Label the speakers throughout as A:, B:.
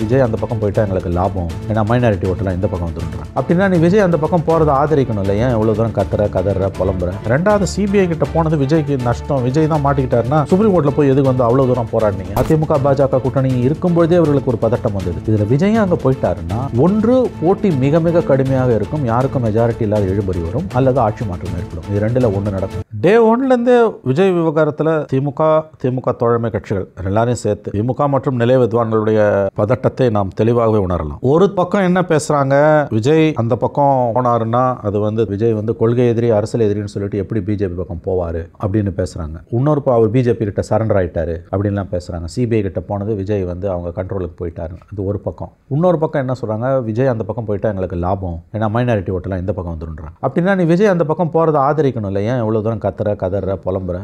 A: விஜய் அந்த பக்கம் போயிட்டா எங்களுக்கு லாபம், ஏன்னா மைனாரிட்டி ஓட்டெல்லாம் இந்த பக்கம் வந்துடுறான். அப்படின்னா நீ விஜய் அந்த பக்கம் போகிறத ஆதரிக்கணும் இல்லை? ஏன் இவ்வளோ தூரம் கதற புலம்புற? ரெண்டாவது சிபிஐ கிட்ட போனது விஜய்க்கு நஷ்டம். விஜய் தான் மாட்டிக்கிட்டாருன்னா சுப்ரீம் கோர்ட்டில் போய் எதுக்கு வந்து அவ்வளோ தூரம் போராடினீங்க? அதிமுக பாஜக கூட்டணி இருக்கும்போதே அவர்களுக்கு ஒரு பதட்டம் வந்தது. இதில் விஜயும் அங்கே போயிட்டாருன்னா ஒன்று போட்டி மிக மிக கடுமையாக இருக்கும், யாருக்கும் மெஜாரிட்டி இல்லாத எழுபறி வரும், அல்லது ஆட்சி மாற்றம் ஏற்படும். இது ரெண்டில் ஒன்று நடக்கும். டே ஒன்லேருந்தே விஜய் விவகாரத்தில் திமுக தோழமை கட்சிகள் எல்லாரையும் சேர்த்து திமுக மற்றும் நிலை வித்வான்களுடைய பதட்டத்தை நாம் தெளிவாகவே உணரலாம். ஒரு பக்கம் என்ன பேசுறாங்க, விஜய் அந்த பக்கம் போனாருன்னா அது வந்து விஜய் வந்து கொள்கை எதிரி அரசியல் எதிரின்னு சொல்லிட்டு எப்படி பிஜேபி பக்கம் போவாரு அப்படின்னு பேசுறாங்க. இன்னொரு அவர் பிஜேபி கிட்ட சரண்டர் ஆயிட்டாரு அப்படின்லாம் பேசுறாங்க. சிபிஐ கிட்ட போனது விஜய் வந்து அவங்க கண்ட்ரோலுக்கு போயிட்டாரு, அது ஒரு பக்கம். இன்னொரு பக்கம் என்ன சொல்றாங்க, விஜய் அந்த பக்கம் போயிட்டா எங்களுக்கு லாபம், ஏன்னா மைனாரிட்டி ஓட்டெல்லாம் இந்த பக்கம் வந்துடுறாங்க. அப்படின்னா நீ விஜய் அந்த பக்கம் போறதை ஆதரிக்கணும் இல்லை? ஏன் இவ்வளவு தூரம் கதற புலம்புற,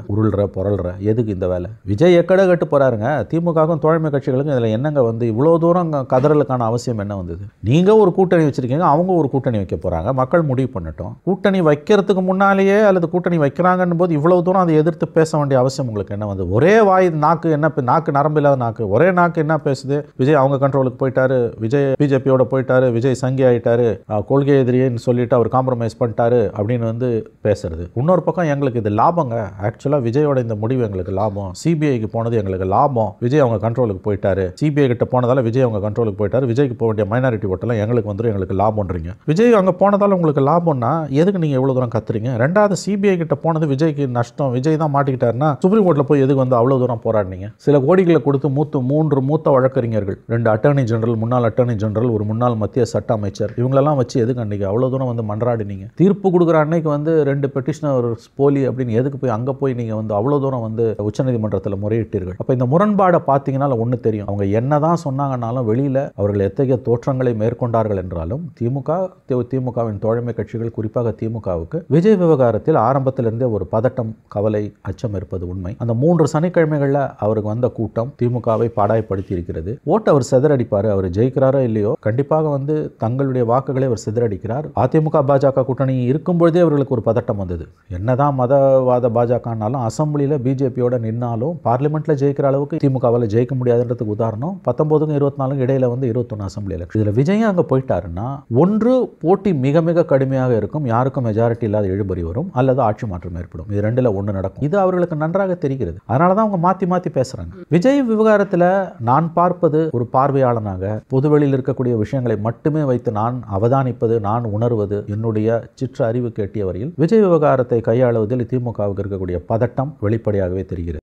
A: புரள்ற எதுக்கு இந்த வேலை? விஜய் எக்கட கட்டு போறாருங்க. திமுகவும் தோழமை கட்சிகளுக்கும் இதுல என்னங்க வந்து இவ்வளவு தூரம் கதறலுக்கான அவசியம் என்ன வந்தது? நீங்க ஒரு கூட்டணி வச்சிருக்கீங்க, அவங்க ஒரு கூட்டணி வைக்க போறாங்க, மக்கள் முடிவு பண்ணட்டும். கூட்டணி வைக்கிறதுக்கு முன்னாலேயே அல்லது கூட்டணி வைக்கிறாங்கன்னு போது இவ்வளவு தூரம் அதை எதிர்த்து பேச வேண்டிய அவசியம் உங்களுக்கு என்ன வந்து? ஒரே வாய் நாக்கு என்ன, நாக்கு நரம்பு இல்லாத நாக்கு, ஒரே நாக்கு என்ன பேசுது? விஜய் அவங்க கண்ட்ரோலுக்கு போயிட்டாரு, விஜய் பிஜேபியோட போயிட்டாரு, விஜய் சங்கி ஆயிட்டாரு, கொள்கை எதிரின்னு சொல்லிட்டு அவர் காம்ப்ரமைஸ் பண்ணிட்டாரு அப்படின்னு வந்து பேசுறது. இன்னொரு பக்கம் எங்களுக்கு இது லாபங்க, ஆக்சுவலா விஜயோட இந்த முடிவு எங்களுக்கு லாபம், சிபிஐக்கு போனது எங்களுக்கு லாபம், விஜய் அவங்க கண்ட்ரோலுக்கு போயிட்டாரு, சிபிஐ கிட்ட போனதால விஜய் அவங்க கண்ட்ரோலுக்கு போயிட்டாரு, விஜய்க்கு போக வேண்டிய மைனாரிட்டி ஓட்டெல்லாம் எங்களுக்கு வந்துடும், எங்களுக்கு லாபம்ன்றீங்க. விஜய் அங்கே போனதால உங்களுக்கு லாபம்னா எதுக்கு நீங்க எவ்வளவு தூரம் கத்துறீங்க? ரெண்டாவது சிபிஐ கிட்ட போனது விஜய்க்கு நஷ்டம், விஜய் தான் மாட்டிக்கிட்டாருன்னா சுப்ரீம் கோர்ட்டில் போய் எதுக்கு வந்து அவ்வளவு தூரம் போராடினீங்க? சில கோடிகளை கொடுத்து மூன்று மூத்த வழக்கறிஞர்கள், 2 அட்டர்னி ஜெனரல், முன்னாள் அட்டர்னி ஜெனரல், ஒரு முன்னாள் மத்திய சட்ட அமைச்சர், இவங்களெல்லாம் வச்சு எதுக்கு அன்னைக்கு அவ்வளவு தூரம் வந்து மன்றாடினீங்க? தீர்ப்பு கொடுக்குற அன்னைக்கு வந்து 2 பெட்டிஷனர் போலி அப்படின்னு எதுக்கு போய் அங்கே போய் நீங்க வந்து அவ்வளவு தூரம் வந்து உச்சநீதிமன்றத்தில் முறையிட்டீர்கள்? அப்ப இந்த முரண்பாடை பார்த்தீங்கன்னா ஒன்று தெரியும். அவங்க என்னதான் சொன்னாங்கன்னாலும் வெளியில அவர்கள் எத்தகைய தோற்றங்களை மேற்கொண்டார்கள் என்றாலும் திமுகவின் தோழமை கட்சிகள், குறிப்பாக திமுகவுக்கு விஜய் விவகாரத்தில் ஆரம்பத்திலிருந்தே ஒரு பதட்டம், கவலை, அச்சம் இருப்பது உண்மை. அந்த 3 சனிக்கிழமைகளில் அவருக்கு வந்த கூட்டம் திமுகவை பாடாய்படுத்தி இருக்கிறது. ஓட்டு அவர் சிதறடிப்பாரு, அவர் ஜெயிக்கிறாரோ இல்லையோ கண்டிப்பாக வந்து தங்களுடைய வாக்குகளை அவர் சிதறடிக்கிறார். அதிமுக பாஜக கூட்டணி இருக்கும்பொழுதே அவர்களுக்கு ஒரு பதட்டம் வந்தது. என்னதான் மதவாத பாஜகனாலும் அசம்பிளியில் பிஜேபியோட நின்னாலும் பார்லிமெண்ட்ல ஜெயிக்கிற அளவுக்கு திமுகவால் ஜெயிக்க முடியாதுன்றதுக்கு உதாரணம் 19க்கும் 24க்கும் இடையில வந்து 21 அசம்பிளி எலெக்ஷன். இதுல விஜய் அங்க போயிட்டாருன்னா ஒன்று போட்டி மிக மிக கடுமையாக இருக்கும், யாருக்கும் மெஜாரிட்டி இல்லாத எழுபறி வரும், அல்லது ஆட்சி மாற்றம் ஏற்படும். இது ரெண்டுல ஒன்று நடக்கும். இது அவர்களுக்கு நன்றாக தெரிகிறது. அதனாலதான் அவங்க மாத்தி பேசுறாங்க. விஜய் விவகாரத்தில் நான் பார்ப்பது ஒரு பார்வையாளனாக பொதுவெளியில் இருக்கக்கூடிய விஷயங்களை மட்டுமே வைத்து நான் அவதானிப்பது, நான் உணர்வது, என்னுடைய சிற்ற அறிவு கேட்டிய வரையில் விஜய் விவகாரத்தை கையாளுவதில் திமுகவுக்கு இருக்கக்கூடிய பதட்டம் வெளிப்படையாகவே தெரிகிறது.